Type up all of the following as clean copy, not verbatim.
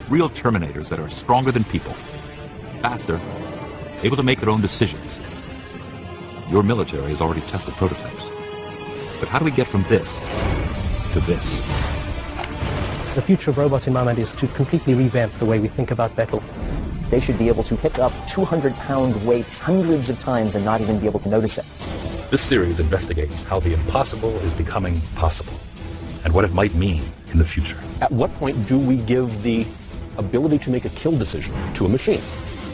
Real Terminators that are stronger than people, faster, able to make their own decisions. Your military has already tested prototypes. But how do we get from this to this? The future of robots, in my mind, is to completely revamp the way we think about battle. They should be able to pick up 200-pound weights hundreds of times and not even be able to notice it. This series investigates how the impossible is becoming possible, and what it might mean in the future. At what point do we give the ability to make a kill decision to a machine?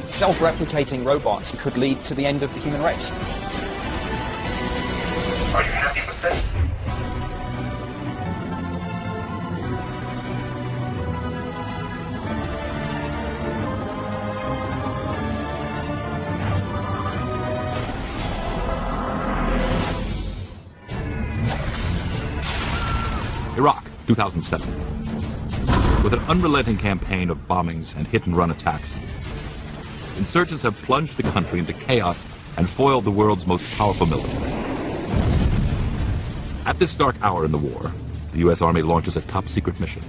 Self-replicating robots could lead to the end of the human race. Are you happy with this? Iraq, 2007. With an unrelenting campaign of bombings and hit-and-run attacks, insurgents have plunged the country into chaos and foiled the world's most powerful military. At this dark hour in the war, the U.S. Army launches a top-secret mission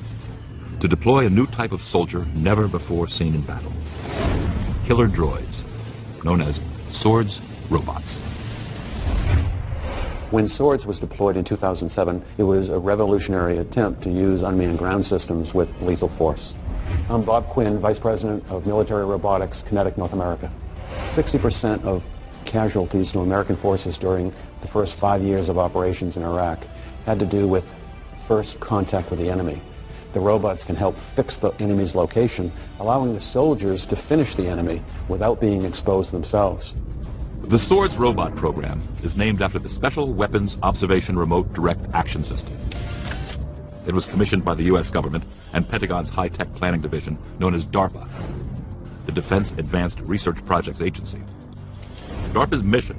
to deploy a new type of soldier never before seen in battle. Killer droids, known as Swords Robots. When Swords was deployed in 2007, it was a revolutionary attempt to use unmanned ground systems with lethal force. I'm Bob Quinn, Vice President of Military Robotics, Kinetic North America. 60% of casualties to American forces during the first 5 years of operations in Iraq had to do with first contact with the enemy. The robots can help fix the enemy's location, allowing the soldiers to finish the enemy without being exposed themselves. The Swords Robot program is named after the Special Weapons Observation Remote Direct Action System. It was commissioned by the U.S. government and Pentagon's High-Tech Planning Division, known as DARPA, the Defense Advanced Research Projects Agency. DARPA's mission: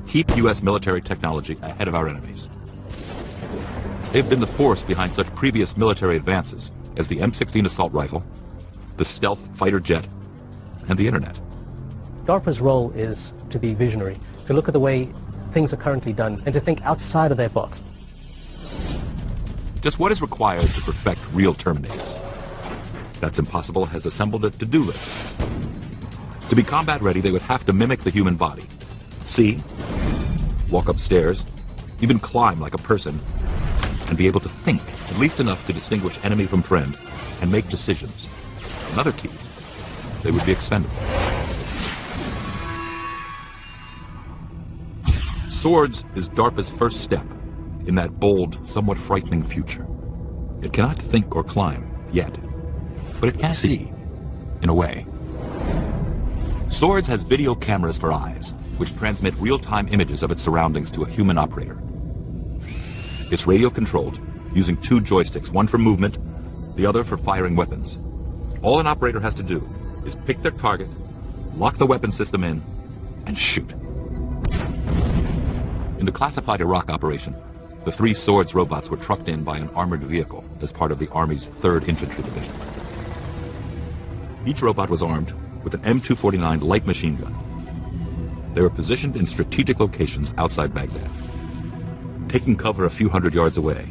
keep U.S. military technology ahead of our enemies. They've been the force behind such previous military advances as the M16 assault rifle, the stealth fighter jet, and the internet. DARPA's role is to be visionary, to look at the way things are currently done, and to think outside of their box. Just what is required to perfect real Terminators? That's Impossible has assembled a to-do list. To be combat ready, they would have to mimic the human body. See, walk upstairs, even climb like a person, and be able to think, at least enough to distinguish enemy from friend, and make decisions. Another key, they would be expendable. Swords is DARPA's first step in that bold, somewhat frightening future. It cannot think or climb, yet, but it can see, in a way. Swords has video cameras for eyes, which transmit real-time images of its surroundings to a human operator. It's radio-controlled, using two joysticks, one for movement, the other for firing weapons. All an operator has to do is pick their target, lock the weapon system in, and shoot. In the classified Iraq operation, the 3 Swords robots were trucked in by an armored vehicle as part of the Army's 3rd Infantry Division. Each robot was armed with an M249 light machine gun. They were positioned in strategic locations outside Baghdad. Taking cover a few hundred yards away,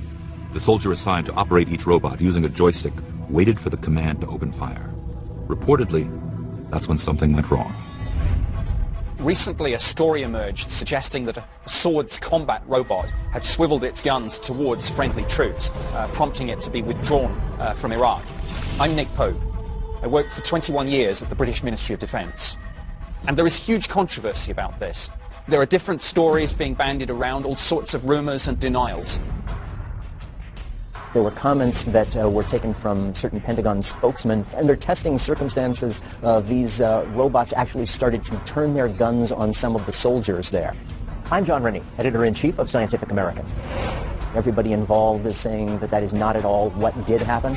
the soldier assigned to operate each robot using a joystick waited for the command to open fire. Reportedly, that's when something went wrong. Recently, a story emerged suggesting that a Swords combat robot had swiveled its guns towards friendly troops, prompting it to be withdrawn from Iraq. I'm Nick Pope. I worked for 21 years at the British Ministry of Defence. And there is huge controversy about this. There are different stories being bandied around, all sorts of rumours and denials. There were comments that were taken from certain Pentagon spokesmen. Under testing circumstances, these robots actually started to turn their guns on some of the soldiers there. I'm John Rennie, Editor-in-Chief of Scientific American. Everybody involved is saying that that is not at all what did happen.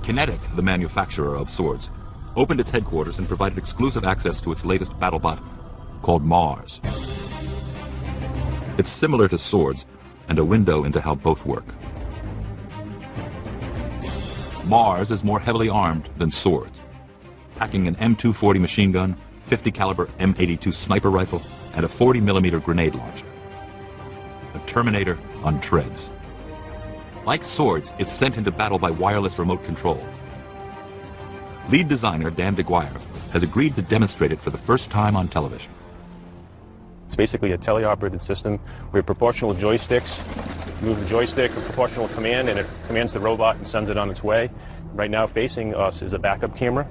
Kinetic, the manufacturer of Swords, opened its headquarters and provided exclusive access to its latest BattleBot, called Mars. It's similar to Swords, and a window into how both work. Mars is more heavily armed than Swords, packing an M240 machine gun, 50 caliber M82 sniper rifle, and a 40mm grenade launcher. A Terminator on treads. Like Swords, it's sent into battle by wireless remote control. Lead designer Dan DeGuire has agreed to demonstrate it for the first time on television. It's basically a teleoperated system. We have proportional joysticks. Move the joystick, a proportional command, and it commands the robot and sends it on its way. Right now facing us is a backup camera,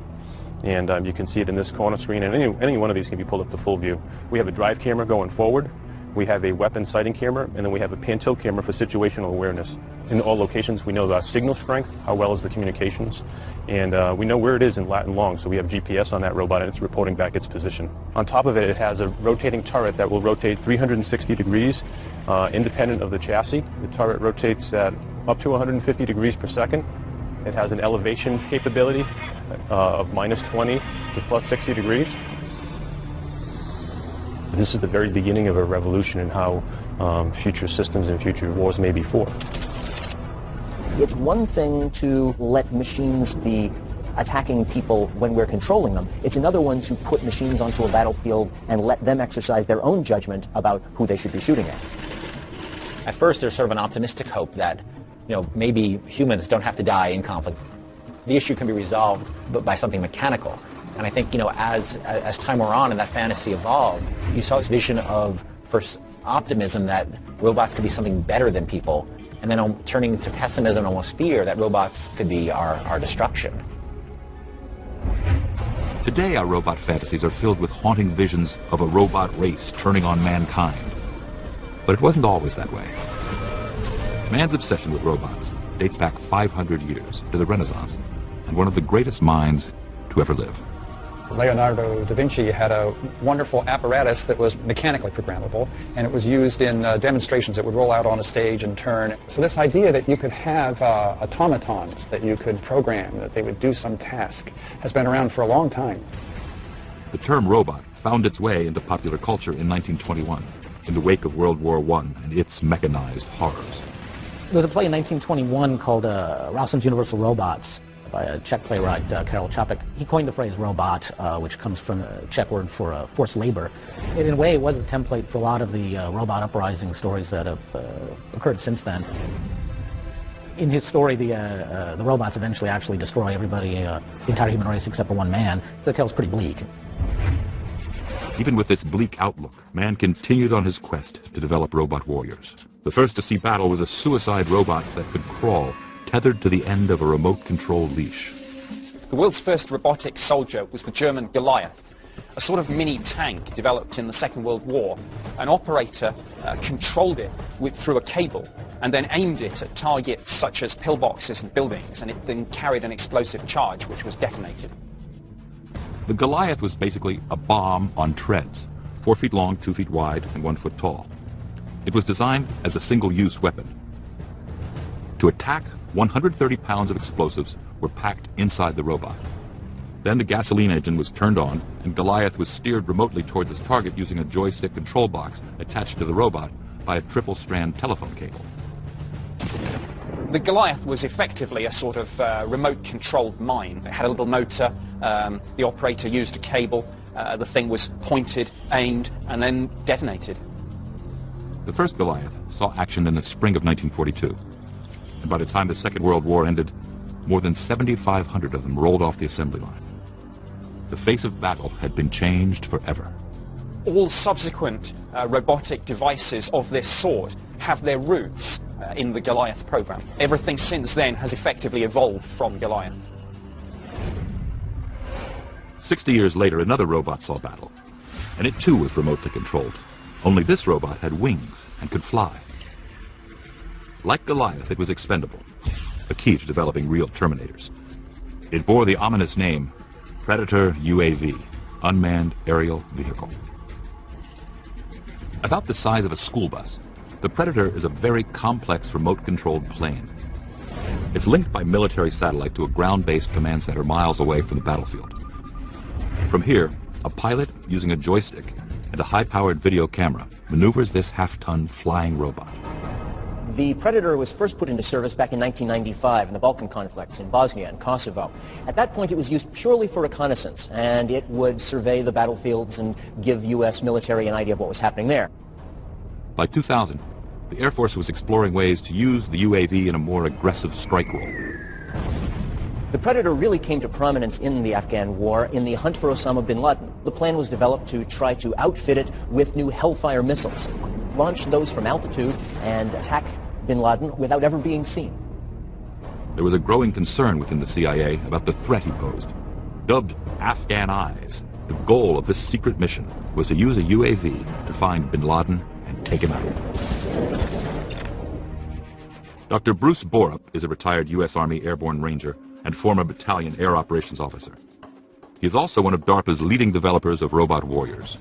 and you can see it in this corner screen, and any one of these can be pulled up to full view. We have a drive camera going forward. We have a weapon sighting camera, and then we have a pan-tilt camera for situational awareness. In all locations, we know the signal strength, how well is the communications, and we know where it is in lat and long, so we have GPS on that robot, and it's reporting back its position. On top of it, it has a rotating turret that will rotate 360 degrees, independent of the chassis. The turret rotates at up to 150 degrees per second. It has an elevation capability of -20 to +60 degrees. This is the very beginning of a revolution in how future systems and future wars may be fought. It's one thing to let machines be attacking people when we're controlling them. It's another one to put machines onto a battlefield and let them exercise their own judgment about who they should be shooting at. At first, there's sort of an optimistic hope that, maybe humans don't have to die in conflict. The issue can be resolved by something mechanical. And I think, as time wore on and that fantasy evolved, you saw this vision of first optimism that robots could be something better than people, and then turning to pessimism and almost fear that robots could be our destruction. Today, our robot fantasies are filled with haunting visions of a robot race turning on mankind. But it wasn't always that way. Man's obsession with robots dates back 500 years to the Renaissance and one of the greatest minds to ever live. Leonardo da Vinci had a wonderful apparatus that was mechanically programmable, and it was used in demonstrations. It would roll out on a stage and turn. So this idea that you could have automatons that you could program, that they would do some task, has been around for a long time. The term robot found its way into popular culture in 1921, in the wake of World War I and its mechanized horrors. There was a play in 1921 called Rowson's Universal Robots by a Czech playwright, Karel Čapek. He coined the phrase robot, which comes from a Czech word for forced labor. In a way, it was a template for a lot of the robot uprising stories that have occurred since then. In his story, the robots eventually actually destroy everybody, the entire human race except for one man, so the tale's pretty bleak. Even with this bleak outlook, man continued on his quest to develop robot warriors. The first to see battle was a suicide robot that could crawl, tethered to the end of a remote-control leash. The world's first robotic soldier was the German Goliath, a sort of mini tank developed in the Second World War. An operator controlled it through a cable and then aimed it at targets such as pillboxes and buildings, and it then carried an explosive charge which was detonated. The Goliath was basically a bomb on treads, 4 feet long, 2 feet wide, and 1 foot tall. It was designed as a single-use weapon. To attack, 130 pounds of explosives were packed inside the robot. Then the gasoline engine was turned on, and Goliath was steered remotely towards its target using a joystick control box attached to the robot by a triple-strand telephone cable. The Goliath was effectively a sort of remote-controlled mine. It had a little motor, the operator used a cable, the thing was pointed, aimed, and then detonated. The first Goliath saw action in the spring of 1942, and by the time the Second World War ended, more than 7,500 of them rolled off the assembly line. The face of battle had been changed forever. All subsequent robotic devices of this sort have their roots in the Goliath program. Everything since then has effectively evolved from Goliath. 60 years later, another robot saw battle, and it too was remotely controlled. Only this robot had wings and could fly. Like Goliath, it was expendable, a key to developing real Terminators. It bore the ominous name Predator UAV, Unmanned Aerial Vehicle. About the size of a school bus, the Predator is a very complex remote-controlled plane. It's linked by military satellite to a ground-based command center miles away from the battlefield. From here, a pilot using a joystick and a high-powered video camera maneuvers this half-ton flying robot. The Predator was first put into service back in 1995 in the Balkan conflicts in Bosnia and Kosovo. At that point, it was used purely for reconnaissance, and it would survey the battlefields and give U.S. military an idea of what was happening there. By 2000, the Air Force was exploring ways to use the UAV in a more aggressive strike role. The Predator really came to prominence in the Afghan war in the hunt for Osama bin Laden. The plan was developed to try to outfit it with new Hellfire missiles, launch those from altitude and attack bin Laden without ever being seen. There was a growing concern within the CIA about the threat he posed. Dubbed Afghan Eyes, the goal of this secret mission was to use a UAV to find bin Laden and take him out. Dr. Bruce Borup is a retired U.S. Army Airborne Ranger and former battalion air operations officer. He is also one of DARPA's leading developers of robot warriors.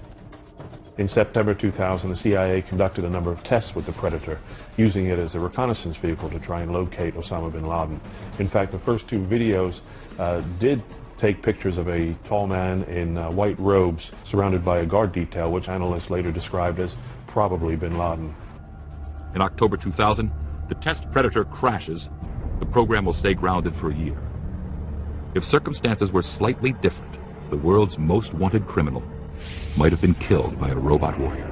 In September 2000, the CIA conducted a number of tests with the Predator, using it as a reconnaissance vehicle to try and locate Osama bin Laden. In fact, the first two videos did take pictures of a tall man in white robes surrounded by a guard detail, which analysts later described as probably bin Laden. In October 2000, the test Predator crashes. The program will stay grounded for a year. If circumstances were slightly different, the world's most wanted criminal might have been killed by a robot warrior.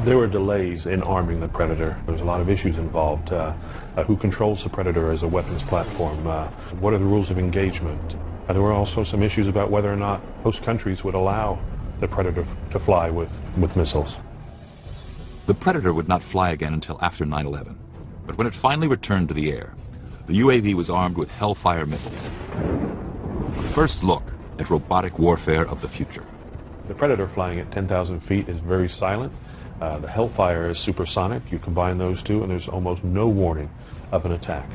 There were delays in arming the Predator. There's a lot of issues involved. Who controls the Predator as a weapons platform? What are the rules of engagement? There were also some issues about whether or not host countries would allow the Predator to fly with missiles. The Predator would not fly again until after 9/11, but when it finally returned to the air, the UAV was armed with Hellfire missiles. A first look at robotic warfare of the future. The Predator flying at 10,000 feet is very silent. The Hellfire is supersonic. You combine those two and there's almost no warning of an attack.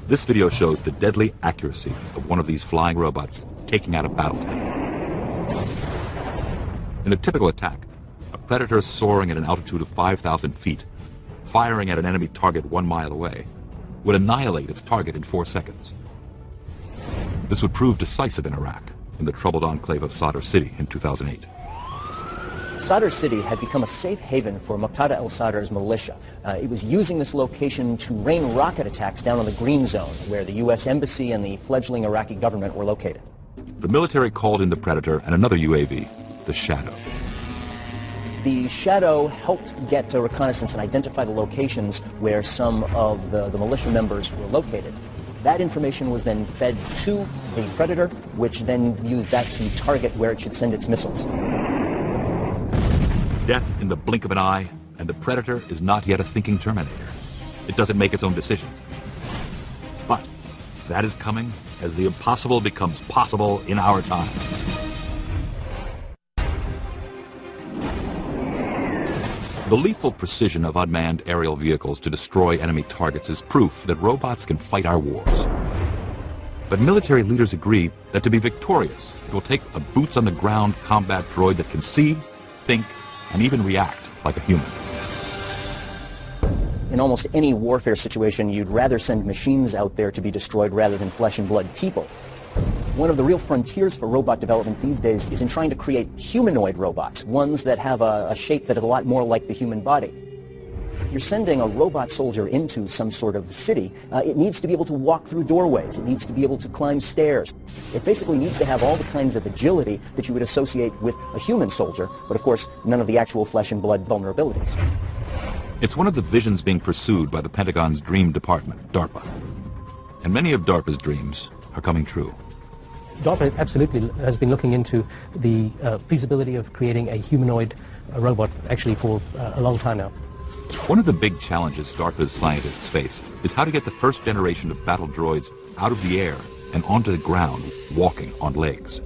This video shows the deadly accuracy of one of these flying robots taking out a battle tank. In a typical attack, a Predator soaring at an altitude of 5,000 feet, firing at an enemy target 1 mile away, would annihilate its target in 4 seconds. This would prove decisive in Iraq, in the troubled enclave of Sadr City in 2008. Sadr City had become a safe haven for Muqtada al-Sadr's militia. It was using this location to rain rocket attacks down on the Green Zone, where the U.S. Embassy and the fledgling Iraqi government were located. The military called in the Predator and another UAV, the Shadow. The Shadow helped get reconnaissance and identify the locations where some of the militia members were located. That information was then fed to the Predator, which then used that to target where it should send its missiles. Death in the blink of an eye, and the Predator is not yet a thinking Terminator. It doesn't make its own decisions. But that is coming as the impossible becomes possible in our time. The lethal precision of unmanned aerial vehicles to destroy enemy targets is proof that robots can fight our wars. But military leaders agree that to be victorious, it will take a boots-on-the-ground combat droid that can see, think, and even react like a human. In almost any warfare situation, you'd rather send machines out there to be destroyed rather than flesh and blood people. One of the real frontiers for robot development these days is in trying to create humanoid robots, ones that have a shape that is a lot more like the human body. If you're sending a robot soldier into some sort of city, it needs to be able to walk through doorways. It needs to be able to climb stairs. It basically needs to have all the kinds of agility that you would associate with a human soldier, but of course, none of the actual flesh and blood vulnerabilities. It's one of the visions being pursued by the Pentagon's Dream Department, DARPA. And many of DARPA's dreams are coming true. DARPA absolutely has been looking into the feasibility of creating a humanoid robot actually for a long time now. One of the big challenges DARPA's scientists face is how to get the first generation of battle droids out of the air and onto the ground, walking on legs.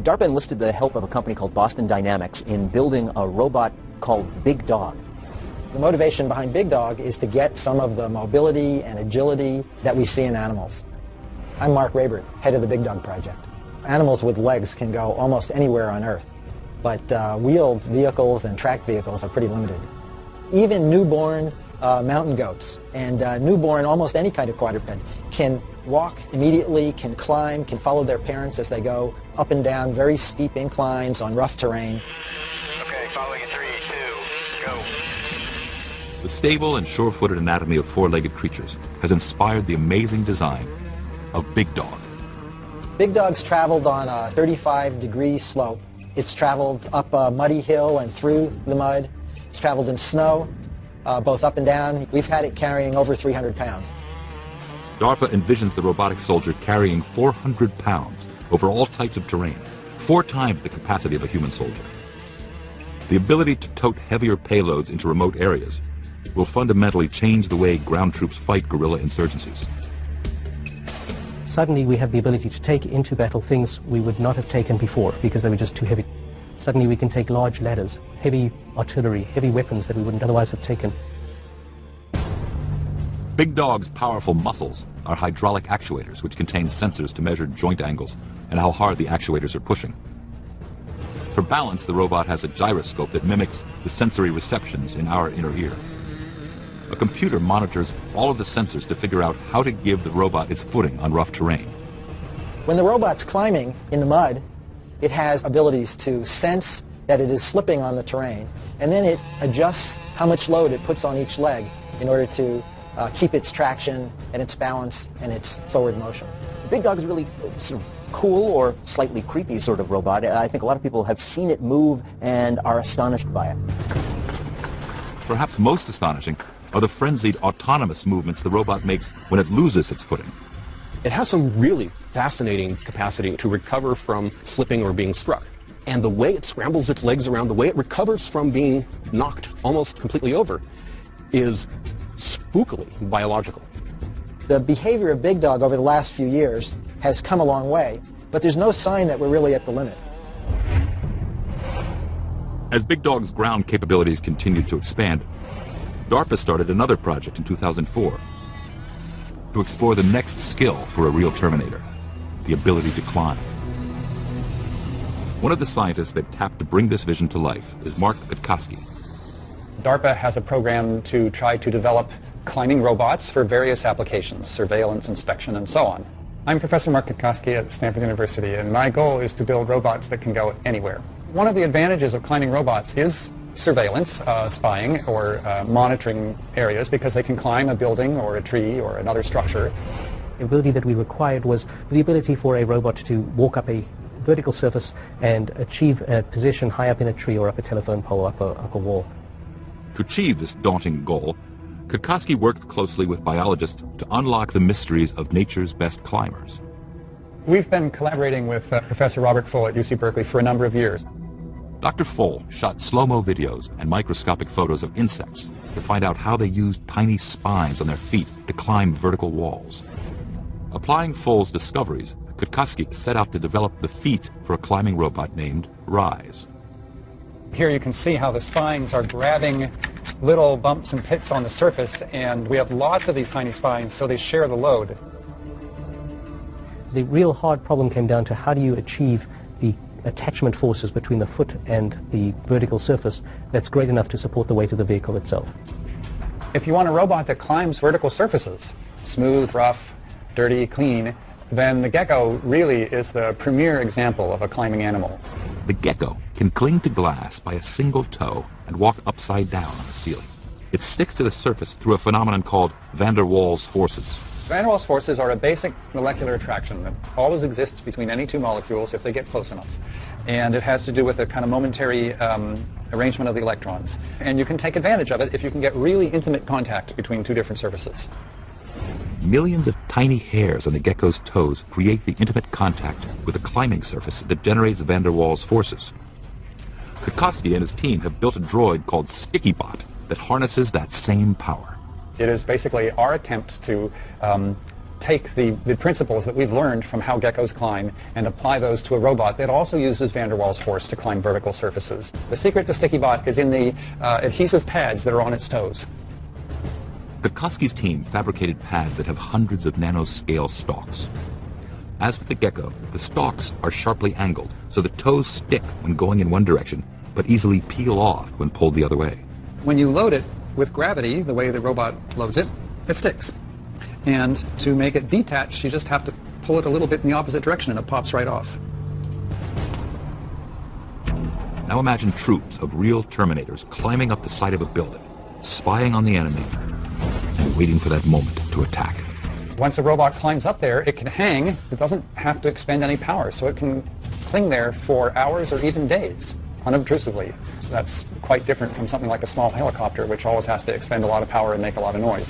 DARPA enlisted the help of a company called Boston Dynamics in building a robot called Big Dog. The motivation behind Big Dog is to get some of the mobility and agility that we see in animals. I'm Mark Rabert, head of the Big Dog Project. Animals with legs can go almost anywhere on Earth, but wheeled vehicles and tracked vehicles are pretty limited. Even newborn mountain goats and newborn almost any kind of quadruped can walk immediately, can climb, can follow their parents as they go up and down very steep inclines on rough terrain. Okay, following in 3, 2, go. The stable and sure-footed anatomy of four-legged creatures has inspired the amazing design of Big Dog. Big Dog's traveled on a 35-degree slope. It's traveled up a muddy hill and through the mud. It's traveled in snow, both up and down. We've had it carrying over 300 pounds. DARPA envisions the robotic soldier carrying 400 pounds over all types of terrain, 4 times the capacity of a human soldier. The ability to tote heavier payloads into remote areas will fundamentally change the way ground troops fight guerrilla insurgencies. Suddenly we have the ability to take into battle things we would not have taken before because they were just too heavy. Suddenly we can take large ladders, heavy artillery, heavy weapons that we wouldn't otherwise have taken. Big Dog's powerful muscles are hydraulic actuators which contain sensors to measure joint angles and how hard the actuators are pushing. For balance, the robot has a gyroscope that mimics the sensory receptions in our inner ear. A computer monitors all of the sensors to figure out how to give the robot its footing on rough terrain. When the robot's climbing in the mud, it has abilities to sense that it is slipping on the terrain, and then it adjusts how much load it puts on each leg in order to keep its traction and its balance and its forward motion. Big Dog is really sort of cool or slightly creepy sort of robot. I think a lot of people have seen it move and are astonished by it. Perhaps most astonishing are the frenzied autonomous movements the robot makes when it loses its footing. It has some really fascinating capacity to recover from slipping or being struck. And the way it scrambles its legs around, the way it recovers from being knocked almost completely over, is spookily biological. The behavior of Big Dog over the last few years has come a long way, but there's no sign that we're really at the limit. As Big Dog's ground capabilities continued to expand, DARPA started another project in 2004 to explore the next skill for a real Terminator, the ability to climb. One of the scientists they've tapped to bring this vision to life is Mark Kwiatkowski. DARPA has a program to try to develop climbing robots for various applications, surveillance, inspection, and so on. I'm Professor Mark Kwiatkowski at Stanford University, and my goal is to build robots that can go anywhere. One of the advantages of climbing robots is surveillance, spying, or monitoring areas, because they can climb a building or a tree or another structure. The ability that we required was the ability for a robot to walk up a vertical surface and achieve a position high up in a tree or up a telephone pole, up a wall. To achieve this daunting goal, Kwiatkowski worked closely with biologists to unlock the mysteries of nature's best climbers. We've been collaborating with Professor Robert Full at UC Berkeley for a number of years. Dr. Full shot slow-mo videos and microscopic photos of insects to find out how they used tiny spines on their feet to climb vertical walls. Applying Full's discoveries, Kwiatkowski set out to develop the feet for a climbing robot named Rise. Here you can see how the spines are grabbing little bumps and pits on the surface, and we have lots of these tiny spines, so they share the load. The real hard problem came down to how do you achieve the attachment forces between the foot and the vertical surface that's great enough to support the weight of the vehicle itself. If you want a robot that climbs vertical surfaces, smooth, rough, dirty, clean, then the gecko really is the premier example of a climbing animal. The gecko can cling to glass by a single toe and walk upside down on the ceiling. It sticks to the surface through a phenomenon called van der Waals forces. Van der Waals forces are a basic molecular attraction that always exists between any two molecules if they get close enough. And it has to do with a kind of momentary arrangement of the electrons. And you can take advantage of it if you can get really intimate contact between two different surfaces. Millions of tiny hairs on the gecko's toes create the intimate contact with a climbing surface that generates van der Waals forces. Kwiatkowski and his team have built a droid called StickyBot that harnesses that same power. It is basically our attempt to take the principles that we've learned from how geckos climb and apply those to a robot that also uses van der Waals force to climb vertical surfaces. The secret to StickyBot is in the adhesive pads that are on its toes. Kwiatkowski's team fabricated pads that have hundreds of nanoscale stalks. As with the gecko, the stalks are sharply angled, so the toes stick when going in one direction, but easily peel off when pulled the other way. When you load it with gravity, the way the robot loads it, it sticks. And to make it detach, you just have to pull it a little bit in the opposite direction and it pops right off. Now imagine troops of real Terminators climbing up the side of a building, spying on the enemy, and waiting for that moment to attack. Once a robot climbs up there, it can hang. It doesn't have to expend any power, so it can cling there for hours or even days. unobtrusively. That's quite different from something like a small helicopter, which always has to expend a lot of power and make a lot of noise.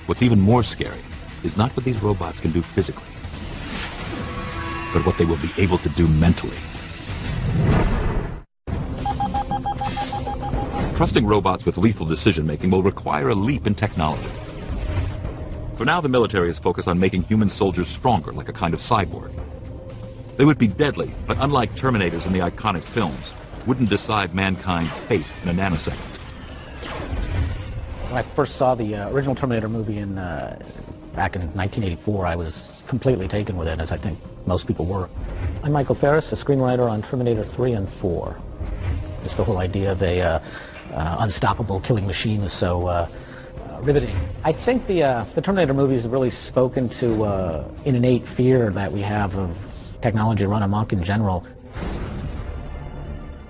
What's even more scary is not what these robots can do physically, but what they will be able to do mentally. Trusting robots with lethal decision-making will require a leap in technology. For now, the military is focused on making human soldiers stronger, like a kind of cyborg. They would be deadly, but unlike Terminators in the iconic films, wouldn't decide mankind's fate in a nanosecond. When I first saw the original Terminator movie back in 1984, I was completely taken with it, as I think most people were. I'm Michael Ferris, a screenwriter on Terminator 3 and 4. Just the whole idea of a unstoppable killing machine is so riveting. I think the Terminator movies have really spoken to an innate fear that we have of technology run amok in general.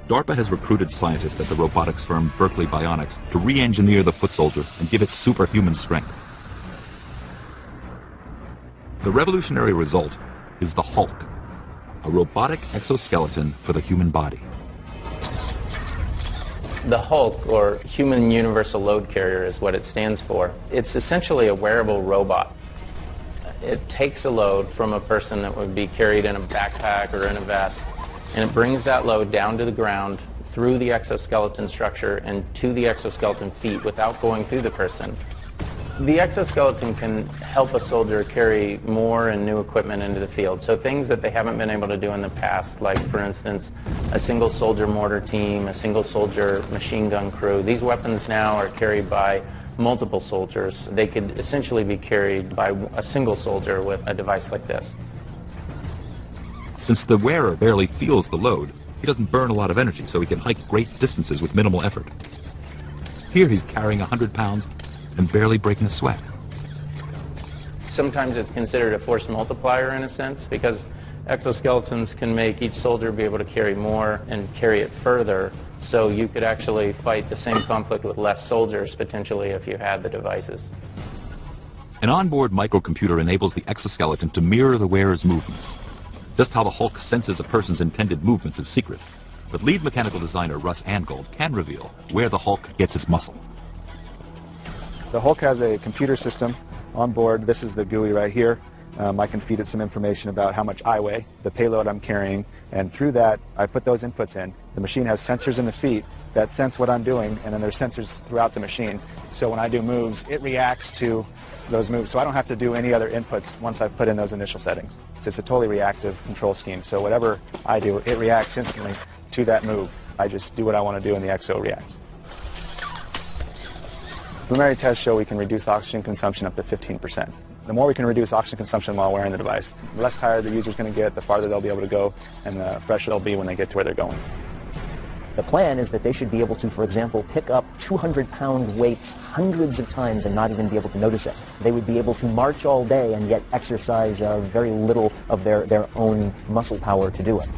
DARPA has recruited scientists at the robotics firm Berkeley Bionics to re-engineer the foot soldier and give it superhuman strength. The revolutionary result is the Hulk, a robotic exoskeleton for the human body. The Hulk, or Human Universal Load Carrier, is what it stands for. It's essentially a wearable robot. It takes a load from a person that would be carried in a backpack or in a vest, and it brings that load down to the ground through the exoskeleton structure and to the exoskeleton feet without going through the person. The exoskeleton can help a soldier carry more and new equipment into the field. So things that they haven't been able to do in the past, like for instance, a single soldier mortar team, a single soldier machine gun crew. These weapons now are carried by multiple soldiers. They could essentially be carried by a single soldier with a device like this. Since the wearer barely feels the load, he doesn't burn a lot of energy, so he can hike great distances with minimal effort. Here he's carrying 100 pounds and barely breaking a sweat. Sometimes it's considered a force multiplier in a sense, because exoskeletons can make each soldier be able to carry more and carry it further, so you could actually fight the same conflict with less soldiers potentially if you had the devices. An onboard microcomputer enables the exoskeleton to mirror the wearer's movements. Just how the Hulk senses a person's intended movements is secret, but lead mechanical designer Russ Angold can reveal where the Hulk gets its muscle. The Hulk has a computer system on board. This is the GUI right here. I can feed it some information about how much I weigh, the payload I'm carrying, and through that I put those inputs in. The machine has sensors in the feet that sense what I'm doing, and then there's sensors throughout the machine. So when I do moves, it reacts to those moves. So I don't have to do any other inputs once I've put in those initial settings. So it's a totally reactive control scheme. So whatever I do, it reacts instantly to that move. I just do what I want to do and the exo reacts. Preliminary tests show we can reduce oxygen consumption up to 15%. The more we can reduce oxygen consumption while wearing the device, the less tired the user's going to get, the farther they'll be able to go, and the fresher they'll be when they get to where they're going. The plan is that they should be able to, for example, pick up 200-pound weights hundreds of times and not even be able to notice it. They would be able to march all day and yet exercise very little of their own muscle power to do it.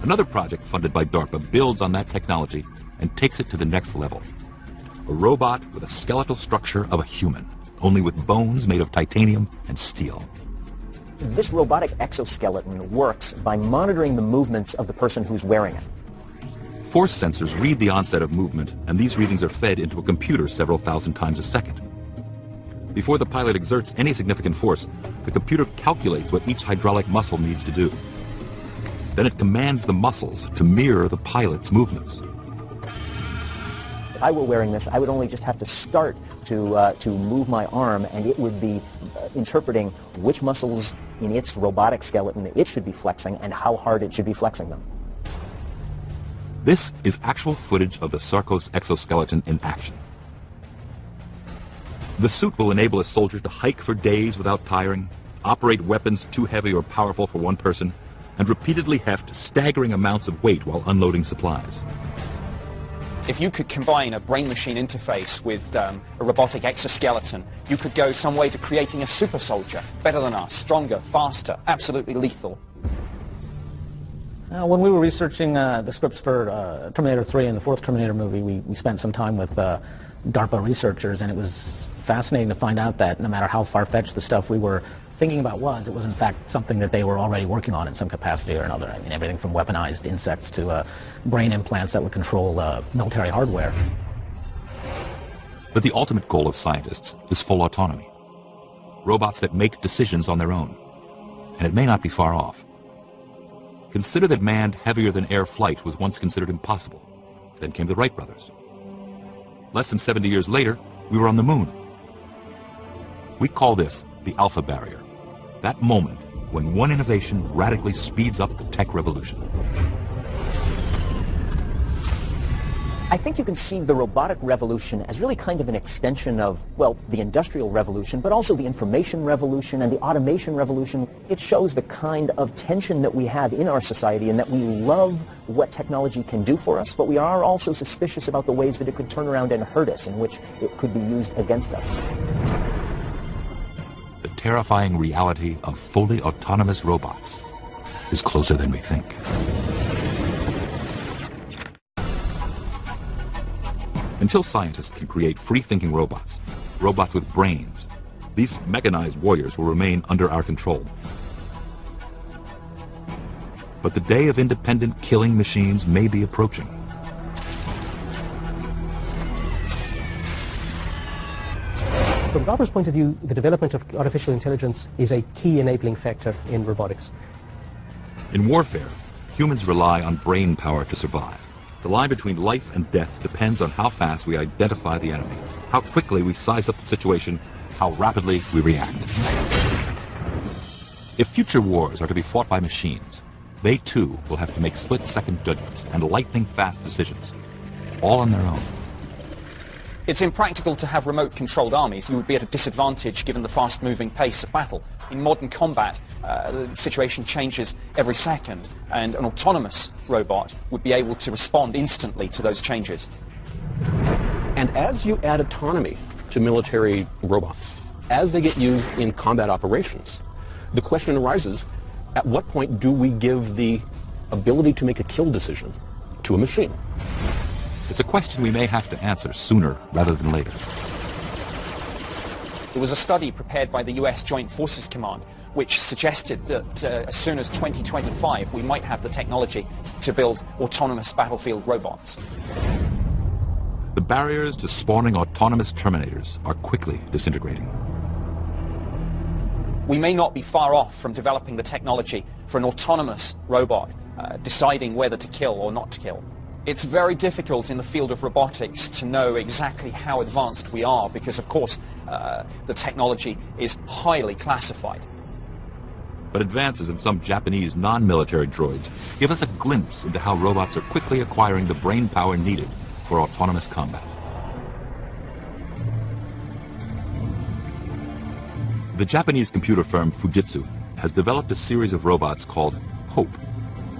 Another project funded by DARPA builds on that technology and takes it to the next level. A robot with a skeletal structure of a human, only with bones made of titanium and steel. This robotic exoskeleton works by monitoring the movements of the person who's wearing it. Force sensors read the onset of movement, and these readings are fed into a computer several thousand times a second. Before the pilot exerts any significant force, the computer calculates what each hydraulic muscle needs to do. Then it commands the muscles to mirror the pilot's movements. If I were wearing this, I would only just have to start to move my arm, and it would be interpreting which muscles in its robotic skeleton it should be flexing and how hard it should be flexing them. This is actual footage of the Sarcos exoskeleton in action. The suit will enable a soldier to hike for days without tiring, operate weapons too heavy or powerful for one person, and repeatedly heft staggering amounts of weight while unloading supplies. If you could combine a brain-machine interface with a robotic exoskeleton, you could go some way to creating a super soldier, better than us, stronger, faster, absolutely lethal. When we were researching the scripts for Terminator 3 and the fourth Terminator movie, we spent some time with DARPA researchers, and it was fascinating to find out that no matter how far-fetched the stuff we were thinking about was, it was in fact something that they were already working on in some capacity or another. I mean, everything from weaponized insects to brain implants that would control military hardware. But the ultimate goal of scientists is full autonomy. Robots that make decisions on their own. And it may not be far off. Consider that manned heavier-than-air flight was once considered impossible. Then came the Wright brothers. Less than 70 years later, we were on the moon. We call this the Alpha Barrier. That moment when one innovation radically speeds up the tech revolution. I think you can see the robotic revolution as really kind of an extension of, well, the industrial revolution, but also the information revolution and the automation revolution. It shows the kind of tension that we have in our society, and that we love what technology can do for us, but we are also suspicious about the ways that it could turn around and hurt us, in which it could be used against us. The terrifying reality of fully autonomous robots is closer than we think. Until scientists can create free-thinking robots, robots with brains, these mechanized warriors will remain under our control. But the day of independent killing machines may be approaching. From Barbara's point of view, the development of artificial intelligence is a key enabling factor in robotics. In warfare, humans rely on brain power to survive. The line between life and death depends on how fast we identify the enemy, how quickly we size up the situation, how rapidly we react. If future wars are to be fought by machines, they too will have to make split-second judgments and lightning-fast decisions, all on their own. It's impractical to have remote-controlled armies. You would be at a disadvantage given the fast-moving pace of battle. In modern combat, the situation changes every second, and an autonomous robot would be able to respond instantly to those changes. And as you add autonomy to military robots, as they get used in combat operations, the question arises, at what point do we give the ability to make a kill decision to a machine? It's a question we may have to answer sooner rather than later. There was a study prepared by the US Joint Forces Command which suggested that as soon as 2025 we might have the technology to build autonomous battlefield robots. The barriers to spawning autonomous Terminators are quickly disintegrating. We may not be far off from developing the technology for an autonomous robot deciding whether to kill or not to kill. It's very difficult in the field of robotics to know exactly how advanced we are because, of course, the technology is highly classified. But advances in some Japanese non-military droids give us a glimpse into how robots are quickly acquiring the brain power needed for autonomous combat. The Japanese computer firm Fujitsu has developed a series of robots called HOPE,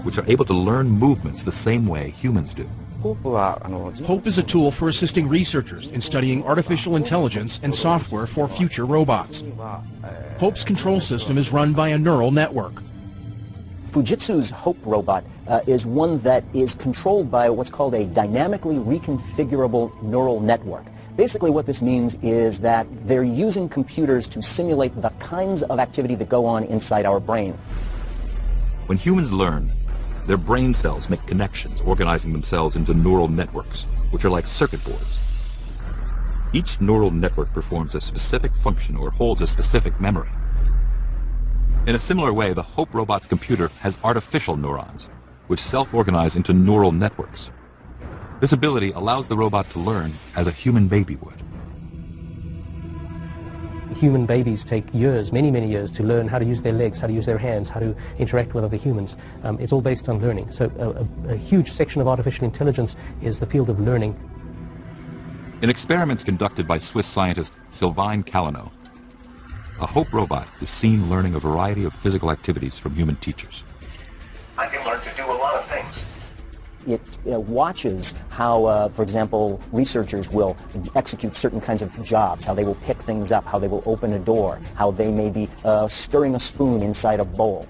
which are able to learn movements the same way humans do. HOPE is a tool for assisting researchers in studying artificial intelligence and software for future robots. HOPE's control system is run by a neural network. Fujitsu's HOPE robot is one that is controlled by what's called a dynamically reconfigurable neural network. Basically what this means is that they're using computers to simulate the kinds of activity that go on inside our brain. When humans learn, their brain cells make connections, organizing themselves into neural networks, which are like circuit boards. Each neural network performs a specific function or holds a specific memory. In a similar way, the HOPE robot's computer has artificial neurons, which self-organize into neural networks. This ability allows the robot to learn as a human baby would. Human babies take years, many, many years, to learn how to use their legs, how to use their hands, how to interact with other humans. It's all based on learning. So a huge section of artificial intelligence is the field of learning. In experiments conducted by Swiss scientist Sylvain Callineau, a HOPE robot is seen learning a variety of physical activities from human teachers. I can learn to do a lot of things. It watches how, for example, researchers will execute certain kinds of jobs, how they will pick things up, how they will open a door, how they may be stirring a spoon inside a bowl.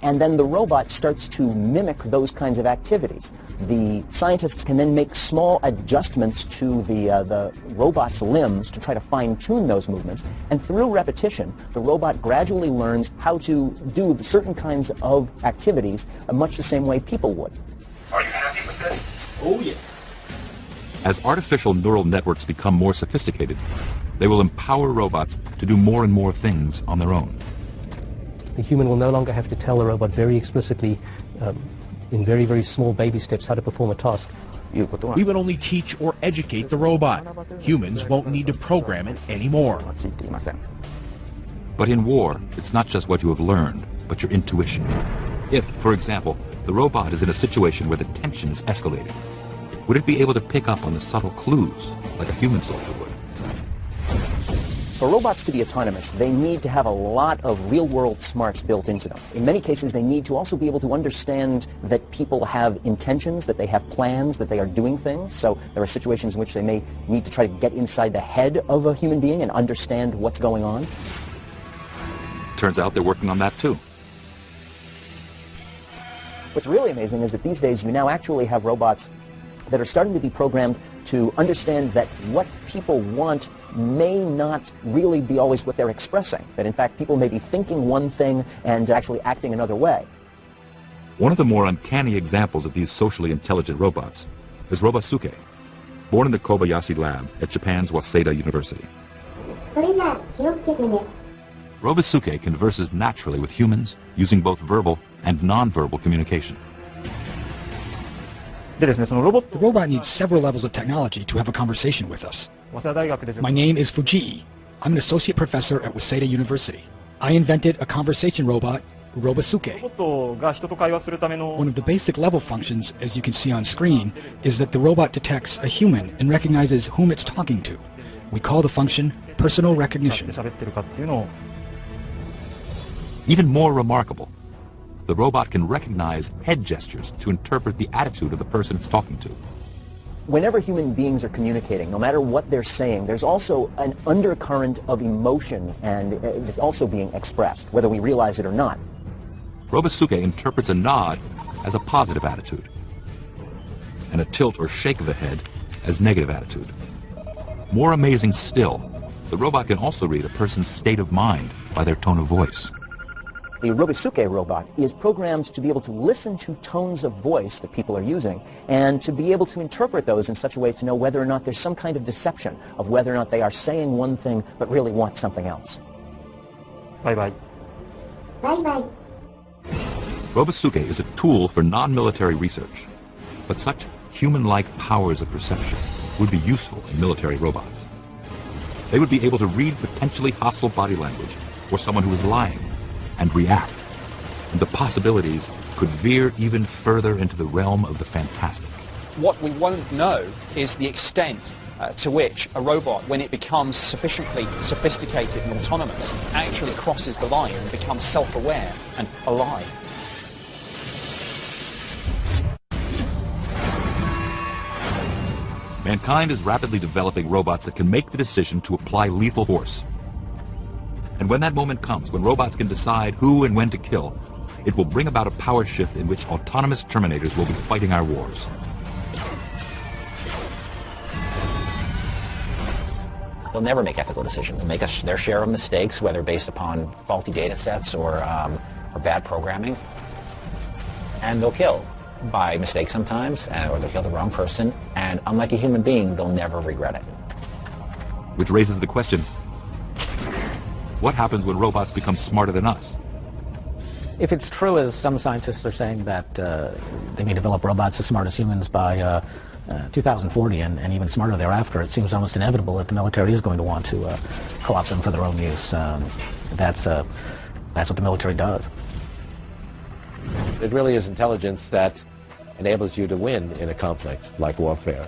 and then the robot starts to mimic those kinds of activities. The scientists can then make small adjustments to the robot's limbs to try to fine-tune those movements, and through repetition, the robot gradually learns how to do certain kinds of activities much the same way people would. Are you happy with this? Oh, yes. As artificial neural networks become more sophisticated, they will empower robots to do more and more things on their own. The human will no longer have to tell the robot very explicitly, in very, very small baby steps, how to perform a task. We would only teach or educate the robot. Humans won't need to program it anymore. But in war, it's not just what you have learned, but your intuition. If, for example, the robot is in a situation where the tension is escalating, would it be able to pick up on the subtle clues like a human soldier would? For robots to be autonomous, they need to have a lot of real-world smarts built into them. In many cases, they need to also be able to understand that people have intentions, that they have plans, that they are doing things. So there are situations in which they may need to try to get inside the head of a human being and understand what's going on. Turns out they're working on that too. What's really amazing is that these days you now actually have robots that are starting to be programmed to understand that what people want may not really be always what they're expressing. That in fact people may be thinking one thing and actually acting another way. One of the more uncanny examples of these socially intelligent robots is Robosuke, born in the Kobayashi lab at Japan's Waseda University. Robosuke converses naturally with humans using both verbal and nonverbal communication. The robot needs several levels of technology to have a conversation with us. My name is Fujii. I'm an associate professor at Waseda University. I invented a conversation robot, Robosuke. One of the basic level functions, as you can see on screen, is that the robot detects a human and recognizes whom it's talking to. We call the function personal recognition. Even more remarkable, the robot can recognize head gestures to interpret the attitude of the person it's talking to. Whenever human beings are communicating, no matter what they're saying, there's also an undercurrent of emotion, and it's also being expressed, whether we realize it or not. Robosuke interprets a nod as a positive attitude, and a tilt or shake of the head as negative attitude. More amazing still, the robot can also read a person's state of mind by their tone of voice. The Robosuke robot is programmed to be able to listen to tones of voice that people are using and to be able to interpret those in such a way to know whether or not there's some kind of deception of whether or not they are saying one thing but really want something else. Bye-bye. Bye-bye. Robosuke is a tool for non-military research, but such human-like powers of perception would be useful in military robots. They would be able to read potentially hostile body language or someone who is lying and react. And the possibilities could veer even further into the realm of the fantastic. What we won't know is the extent to which a robot, when it becomes sufficiently sophisticated and autonomous, actually crosses the line and becomes self-aware and alive. Mankind is rapidly developing robots that can make the decision to apply lethal force. And when that moment comes, when robots can decide who and when to kill, it will bring about a power shift in which autonomous Terminators will be fighting our wars. They'll never make ethical decisions. They'll make their share of mistakes, whether based upon faulty data sets or bad programming. And they'll kill by mistake sometimes, or they'll kill the wrong person. And unlike a human being, they'll never regret it. Which raises the question, what happens when robots become smarter than us? If it's true, as some scientists are saying, that they may develop robots as smart as humans by 2040 and even smarter thereafter, it seems almost inevitable that the military is going to want to co-opt them for their own use. That's what the military does. It really is intelligence that enables you to win in a conflict like warfare.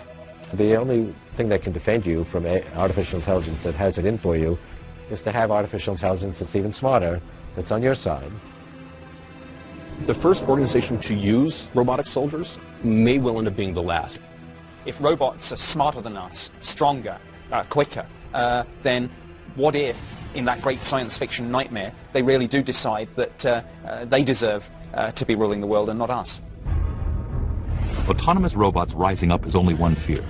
The only thing that can defend you from artificial intelligence that has it in for you is to have artificial intelligence that's even smarter, that's on your side. The first organization to use robotic soldiers may well end up being the last. If robots are smarter than us, stronger, quicker, then what if in that great science fiction nightmare, they really do decide that they deserve to be ruling the world and not us. Autonomous robots rising up is only one fear.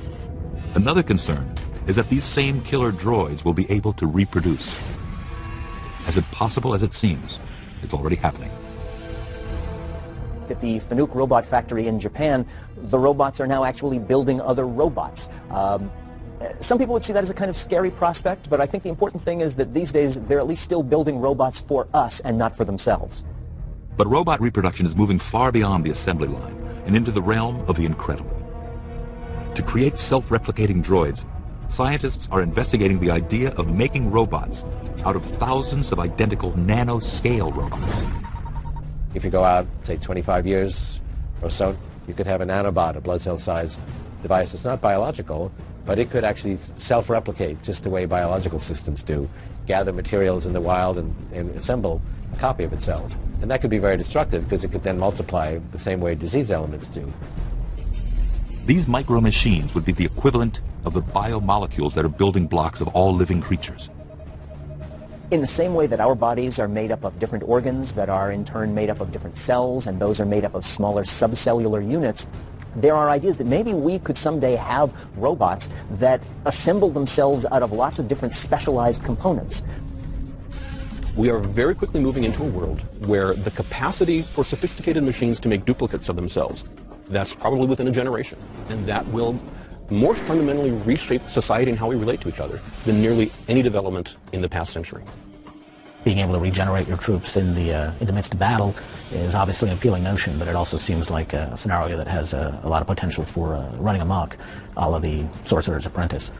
Another concern is that these same killer droids will be able to reproduce. As impossible as it seems, it's already happening. At the Fanuc robot factory in Japan, the robots are now actually building other robots. Some people would see that as a kind of scary prospect, but I think the important thing is that these days they're at least still building robots for us and not for themselves. But robot reproduction is moving far beyond the assembly line and into the realm of the incredible. To create self-replicating droids, scientists are investigating the idea of making robots out of thousands of identical nano-scale robots. If you go out, say, 25 years or so, you could have a nanobot, a blood cell-sized device. It's not biological, but it could actually self-replicate just the way biological systems do, gather materials in the wild and assemble a copy of itself. And that could be very destructive because it could then multiply the same way disease elements do. These micro-machines would be the equivalent of the biomolecules that are building blocks of all living creatures. In the same way that our bodies are made up of different organs that are in turn made up of different cells, and those are made up of smaller subcellular units, there are ideas that maybe we could someday have robots that assemble themselves out of lots of different specialized components. We are very quickly moving into a world where the capacity for sophisticated machines to make duplicates of themselves, that's probably within a generation, and that will more fundamentally reshape society and how we relate to each other than nearly any development in the past century. Being able to regenerate your troops in the midst of battle is obviously an appealing notion, but it also seems like a scenario that has a lot of potential for running amok, a la the Sorcerer's Apprentice.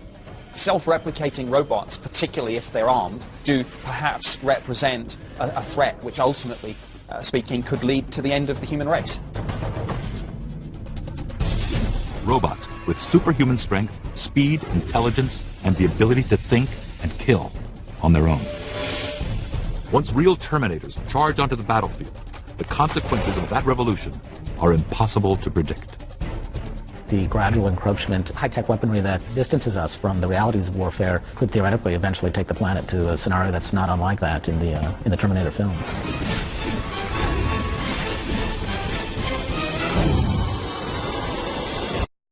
Self-replicating robots, particularly if they're armed, do perhaps represent a threat which ultimately, speaking, could lead to the end of the human race. Robots with superhuman strength, speed, intelligence, and the ability to think and kill on their own. Once real Terminators charge onto the battlefield, the consequences of that revolution are impossible to predict. The gradual encroachment, high-tech weaponry that distances us from the realities of warfare could theoretically eventually take the planet to a scenario that's not unlike that in the Terminator film.